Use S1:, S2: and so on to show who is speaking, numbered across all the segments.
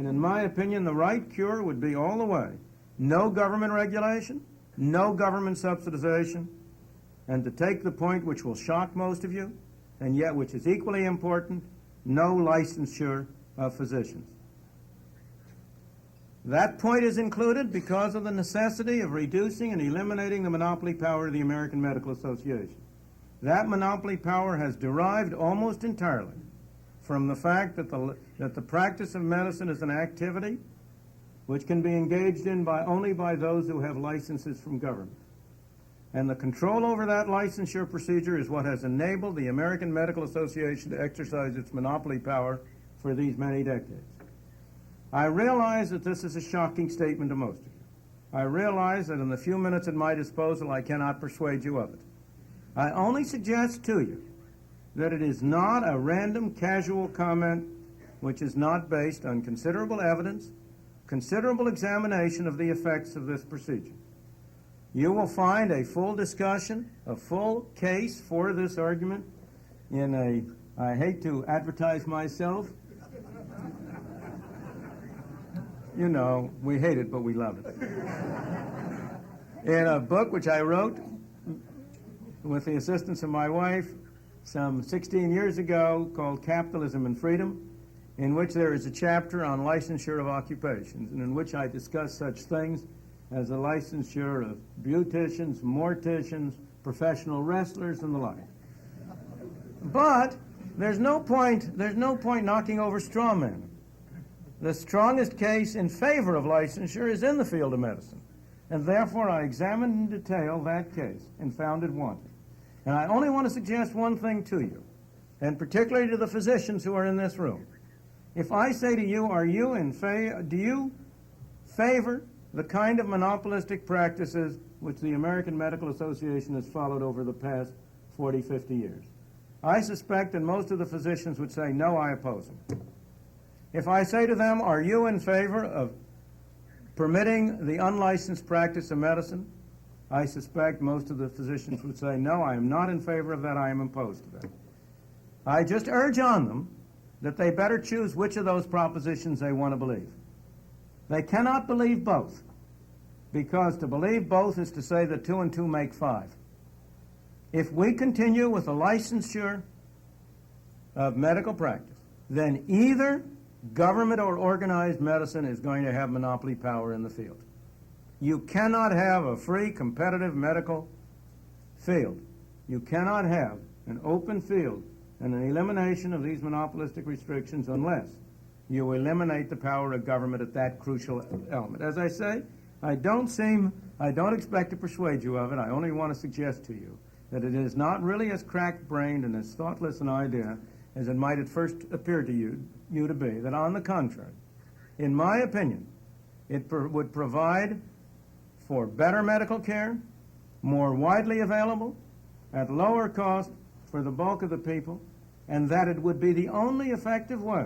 S1: And in my opinion, the right cure would be all the way no government regulation, no government subsidization, and to take the point which will shock most of you, and yet which is equally important, no licensure of physicians. That point is included because of the necessity of reducing and eliminating the monopoly power of the American Medical Association. That monopoly power has derived almost entirely from the fact that the practice of medicine is an activity which can be engaged in only by those who have licenses from government. And the control over that licensure procedure is what has enabled the American Medical Association to exercise its monopoly power for these many decades. I realize that this is a shocking statement to most of you. I realize that in the few minutes at my disposal I cannot persuade you of it. I only suggest to you that it is not a random, casual comment which is not based on considerable evidence, considerable examination of the effects of this procedure. You will find a full discussion, a full case for this argument in a, I hate to advertise myself, you know, we hate it, but we love it. In a book which I wrote with the assistance of my wife some 16 years ago called Capitalism and Freedom, in which there is a chapter on licensure of occupations, and in which I discuss such things as the licensure of beauticians, morticians, professional wrestlers, and the like. But there's no point knocking over straw men. The strongest case in favor of licensure is in the field of medicine, and therefore I examined in detail that case and found it wanting. And I only want to suggest one thing to you, and particularly to the physicians who are in this room. If I say to you, do you favor the kind of monopolistic practices which the American Medical Association has followed over the past 40, 50 years? I suspect that most of the physicians would say, no, I oppose them. If I say to them, are you in favor of permitting the unlicensed practice of medicine? I suspect most of the physicians would say, no, I am not in favor of that, I am opposed to that. I just urge on them that they better choose which of those propositions they want to believe. They cannot believe both, because to believe both is to say that 2 and 2 make 5. If we continue with the licensure of medical practice, then either government or organized medicine is going to have monopoly power in the field. You cannot have a free, competitive medical field. You cannot have an open field and an elimination of these monopolistic restrictions unless you eliminate the power of government at that crucial element. As I say, I don't expect to persuade you of it. I only want to suggest to you that it is not really as crack-brained and as thoughtless an idea as it might at first appear to you to be, that on the contrary, in my opinion, it would provide for better medical care, more widely available, at lower cost for the bulk of the people, and that it would be the only effective way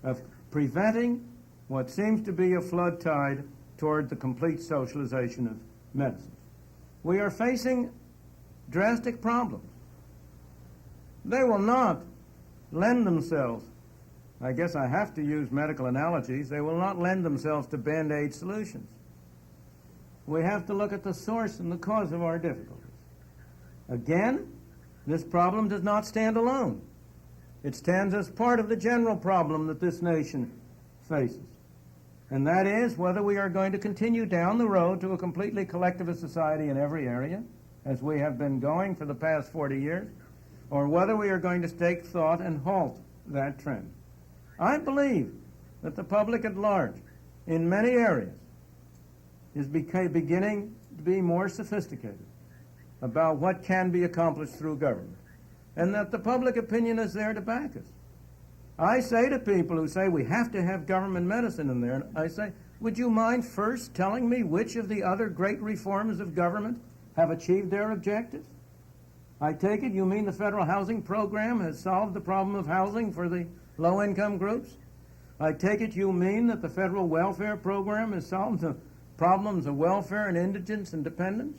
S1: of preventing what seems to be a flood tide toward the complete socialization of medicine. We are facing drastic problems. They will not lend themselves, I guess I have to use medical analogies, they will not lend themselves to Band-Aid solutions. We have to look at the source and the cause of our difficulties. Again, this problem does not stand alone. It stands as part of the general problem that this nation faces. And that is whether we are going to continue down the road to a completely collectivist society in every area, as we have been going for the past 40 years, or whether we are going to take thought and halt that trend. I believe that the public at large, in many areas, is beginning to be more sophisticated about what can be accomplished through government, and that the public opinion is there to back us. I say to people who say we have to have government medicine in there, I say, would you mind first telling me which of the other great reforms of government have achieved their objectives? I take it you mean the federal housing program has solved the problem of housing for the low-income groups? I take it you mean that the federal welfare program has solved the problems of welfare and indigence and dependence?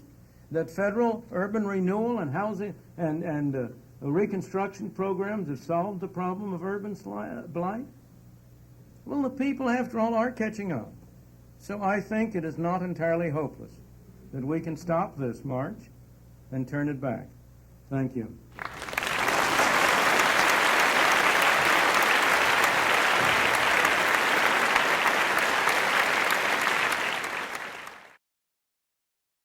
S1: That federal urban renewal and housing and reconstruction programs have solved the problem of urban blight? Well, the people, after all, are catching up. So I think it is not entirely hopeless that we can stop this march and turn it back. Thank you.